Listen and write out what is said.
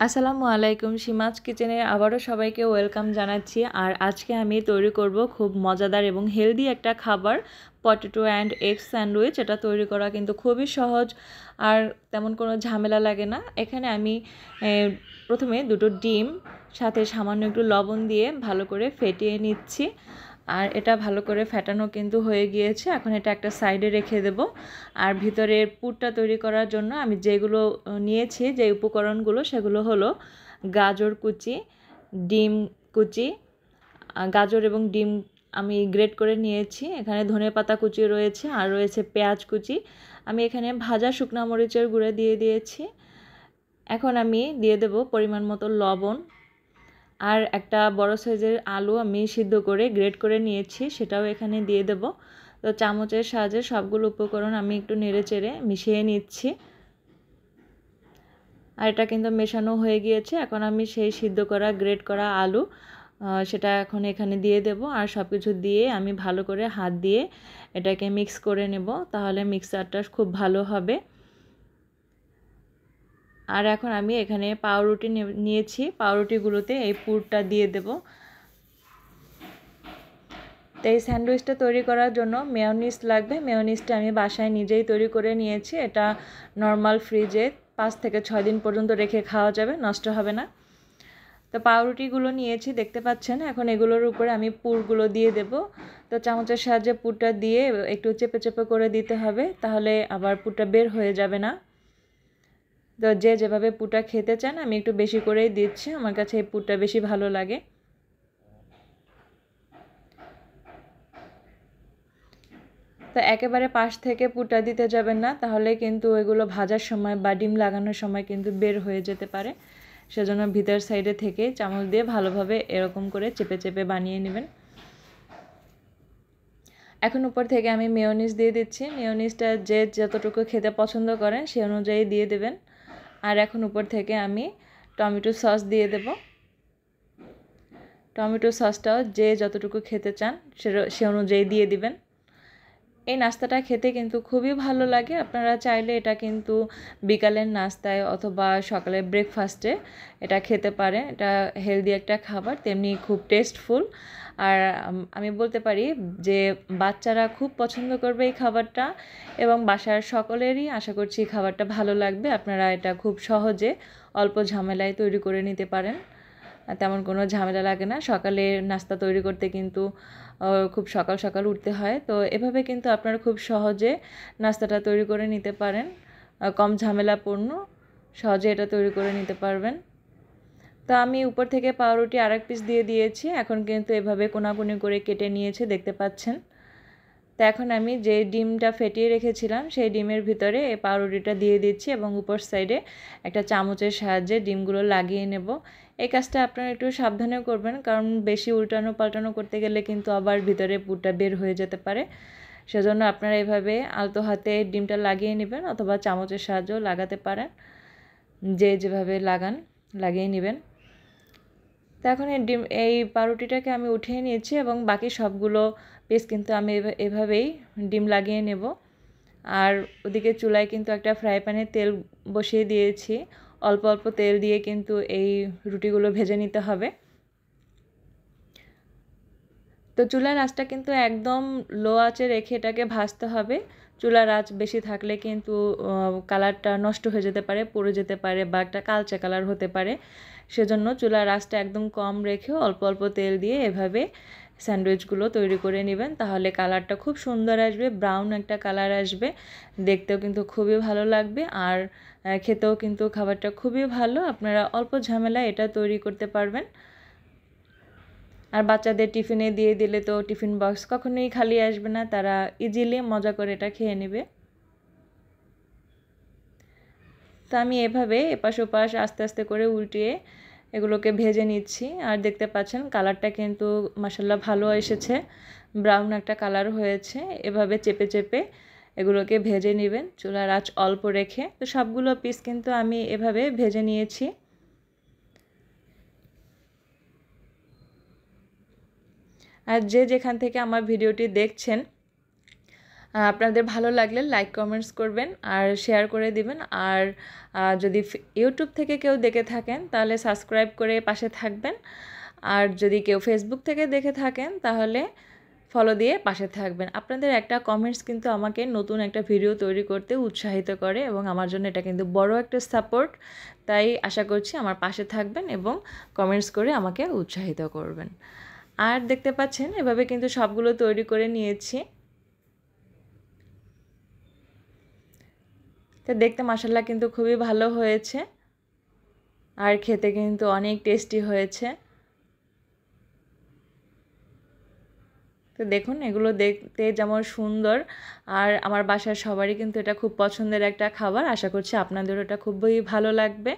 আসসালামু আলাইকুম সীমাজ কিচেনে আবারও সবাইকে ওয়েলকাম জানাচ্ছি। আর আজকে আমি তৈরি করব খুব মজাদার এবং হেলদি একটা খাবার, পটেটো অ্যান্ড এগ স্যান্ডউইচ। এটা তৈরি করা কিন্তু খুবই সহজ আর তেমন কোনো ঝামেলা লাগে না। এখানে আমি প্রথমে দুটো ডিম সাথে সামান্য একটু লবণ দিয়ে ভালো করে ফেটিয়ে নিচ্ছি। আর এটা ভালো করে ফেটানো কিন্তু হয়ে গিয়েছে। এখন এটা একটা সাইডে রেখে দেব। আর ভিতরের পুরটা তৈরি করার জন্য আমি যেগুলো নিয়েছি, যে উপকরণগুলো, সেগুলো হলো গাজর কুচি, ডিম কুচি, গাজর এবং ডিম আমি গ্রেট করে নিয়েছি। এখানে ধনেপাতা কুচি রয়েছে আর রয়েছে পেঁয়াজ কুচি। আমি এখানে ভাজা শুকনো মরিচের গুঁড়ো দিয়ে দিয়েছি। এখন আমি দিয়ে দেব পরিমাণ মতো লবণ। আর একটা বড় সাইজের আলু আমি সিদ্ধ করে গ্রেট করে নিয়েছি, সেটাও এখানে দিয়ে দেব। তো চামচের সাহায্যে সবগুলো উপকরণ আমি একটু নেড়েচেড়ে মিশিয়ে নিচ্ছি। আর এটা কিন্তু মেশানো হয়ে গিয়েছে। এখন আমি সেই সিদ্ধ করা গ্রেট করা আলু সেটা এখন এখানে দিয়ে দেব। আর সব কিছু দিয়ে আমি ভালো করে হাত দিয়ে এটাকে মিক্স করে নেব, তাহলে মিক্সারটা খুব ভালো হবে। আর এখন আমি এখানে পাউরুটি নিয়েছি, পাউরুটিগুলোতে এই পুরটা দিয়ে দেব। তো এই স্যান্ডউইচটা তৈরি করার জন্য মেয়োনিজ লাগবে। মেয়োনিজটা আমি বাসায় নিজেই তৈরি করে নিয়েছি। এটা নর্মাল ফ্রিজে 5 থেকে 6 দিন পর্যন্ত রেখে খাওয়া যাবে, নষ্ট হবে না। তো পাউরুটিগুলো নিয়েছি, দেখতে পাচ্ছেন। এখন এগুলোর উপরে আমি পুরগুলো দিয়ে দেব। তো চামচের সাহায্যে পুরটা দিয়ে একটু চেপে চেপে করে দিতে হবে, তাহলে আবার পুরটা বের হয়ে যাবে না। তো যে যেভাবে পুরটা খেতে চান, আমি একটু বেশি করেই দিচ্ছি, আমার কাছে এই পুরটা বেশি ভালো লাগে। তো একেবারে পাশ থেকে পুরটা দিতে যাবেন না, তাহলে কিন্তু এগুলো ভাজার সময় বা ডিম লাগানোর সময় কিন্তু বের হয়ে যেতে পারে। সেজন্য ভিতর সাইডে থেকে চামচ দিয়ে ভালোভাবে এরকম করে চেপে চেপে বানিয়ে নেবেন। এখন উপর থেকে আমি মেয়োনিজ দিয়ে দিচ্ছি। মেয়োনিজটা যে যতটুকু খেতে পছন্দ করেন সেই অনুযায়ী দিয়ে দেবেন। আর এখন উপর থেকে আমি টমেটো সস দিয়ে দেব। টমেটো সসটাও যে যতটুকু খেতে চান সে অনুযায়ী দিয়ে দিবেন। এই নাস্তাটা খেতে কিন্তু খুবই ভালো লাগে। আপনারা চাইলে এটা কিন্তু বিকালের নাস্তায় অথবা সকালের ব্রেকফাস্টে এটা খেতে পারেন। এটা হেলদি একটা খাবার, তেমনি খুব টেস্টফুল। আর আমি বলতে পারি যে বাচ্চারা খুব পছন্দ করবে এই খাবারটা, এবং বাসার সকলেরই আশা করছি খাবারটা ভালো লাগবে। আপনারা এটা খুব সহজে অল্প ঝামেলায় তৈরি করে নিতে পারেন, তেমন কোনো ঝামেলা লাগে না। সকালে নাস্তা তৈরি করতে কিন্তু খুব সকাল সকাল উঠতে হয়। তো এভাবে কিন্তু আপনারা খুব সহজে নাস্তাটা তৈরি করে নিতে পারেন, কম ঝামেলাপূর্ণ, সহজে এটা তৈরি করে নিতে পারবেন। তো আমি উপর থেকে পাউরুটি আরেক পিস দিয়ে দিয়েছি। এখন কিন্তু এভাবে কোনাকুনি করে কেটে নিয়েছি, দেখতে পাচ্ছেন। তো এখন আমি যে ডিমটা ফেটিয়ে রেখেছিলাম সেই ডিমের ভিতরে এই পাউরুটিটা দিয়ে দিচ্ছি এবং উপর সাইডে একটা চামচের সাহায্যে ডিমগুলো লাগিয়ে নেব। এই কাজটা আপনারা একটু সাবধানে করবেন, কারণ বেশি উল্টানো পাল্টানো করতে গেলে কিন্তু আবার ভিতরে পুরটা বের হয়ে যেতে পারে। সেজন্য আপনারা এভাবে আলতো হাতে ডিমটা লাগিয়ে নেবেন, অথবা চামচের সাহায্যেও লাগাতে পারেন, যে যেভাবে লাগিয়ে নেবেন। তো এখন এই পাউরুটিটাকে আমি উঠিয়ে নিয়েছি এবং বাকি সবগুলো পিস কিন্তু আমি এভাবেই ডিম লাগিয়ে নেব। আর ওদিকে চুলায় কিন্তু একটা ফ্রাই প্যানে তেল বসিয়ে দিয়েছি। অল্প অল্প তেল দিয়ে কিন্তু এই রুটিগুলো ভেজে নিতে হবে। তো চুলার আঁচটা কিন্তু একদম লো আঁচে রেখে এটাকে ভাজতে হবে। চুলার আঁচ বেশি থাকলে কিন্তু কালারটা নষ্ট হয়ে যেতে পারে, পুড়ে যেতে পারে, বা একটা কালচে কালার হতে পারে। সেজন্য চুলার আঁচটা একদম কম রেখে অল্প অল্প তেল দিয়ে এভাবে স্যান্ডউইচগুলো তৈরি করে নেবেন, তাহলে কালারটা খুব সুন্দর আসবে, ব্রাউন একটা কালার আসবে, দেখতেও কিন্তু খুবই ভালো লাগবে। আর খেতেও কিন্তু খাবারটা খুবই ভালো। আপনারা অল্প ঝামেলায় এটা তৈরি করতে পারবেন। আর বাচ্চাদের টিফিনে দিয়ে দিলে তো টিফিন বক্স কখনোই খালি আসবে না, তারা ইজিলি মজা করে এটা খেয়ে নেবে। তো আমি এভাবে এপাশ ওপাশ আস্তে আস্তে করে উল্টিয়ে এগুলোকে ভেজে নিচ্ছি। আর দেখতে পাচ্ছেন কালারটা কিন্তু মাশাআল্লাহ ভালো এসেছে, ব্রাউন একটা কালার হয়েছে। এভাবে চেপে চেপে এগুলোকে ভেজে নেবেন চুলার আঁচ অল্প রেখে। তো সবগুলো পিস কিন্তু আমি এভাবে ভেজে নিয়েছি। আর যে যেখান থেকে আমার ভিডিওটি দেখছেন, আপনাদের ভালো লাগলে লাইক কমেন্টস করবেন আর শেয়ার করে দিবেন। আর যদি ইউটিউব থেকে কেউ দেখে থাকেন তাহলে সাবস্ক্রাইব করে পাশে থাকবেন। আর যদি কেউ ফেসবুক থেকে দেখে থাকেন তাহলে ফলো দিয়ে পাশে থাকবেন। আপনাদের একটা কমেন্টস কিন্তু আমাকে নতুন একটা ভিডিও তৈরি করতে উৎসাহিত করে এবং আমার জন্য এটা কিন্তু বড় একটা সাপোর্ট। তাই আশা করছি আমার পাশে থাকবেন এবং কমেন্টস করে আমাকে উৎসাহিত করবেন। আর দেখতে পাচ্ছেন এভাবে কিন্তু সবগুলো তৈরি করে নিয়েছি। তো দেখতে মাশাআল্লাহ কিন্তু খুবই ভালো হয়েছে আর খেতে কিন্তু অনেক টেস্টি হয়েছে। তো দেখুন এগুলো দেখতে যেমন সুন্দর আর আমার বাসার সবারই কিন্তু এটা খুব পছন্দের একটা খাবার। আশা করছি আপনাদেরও এটা খুবই ভালো লাগবে।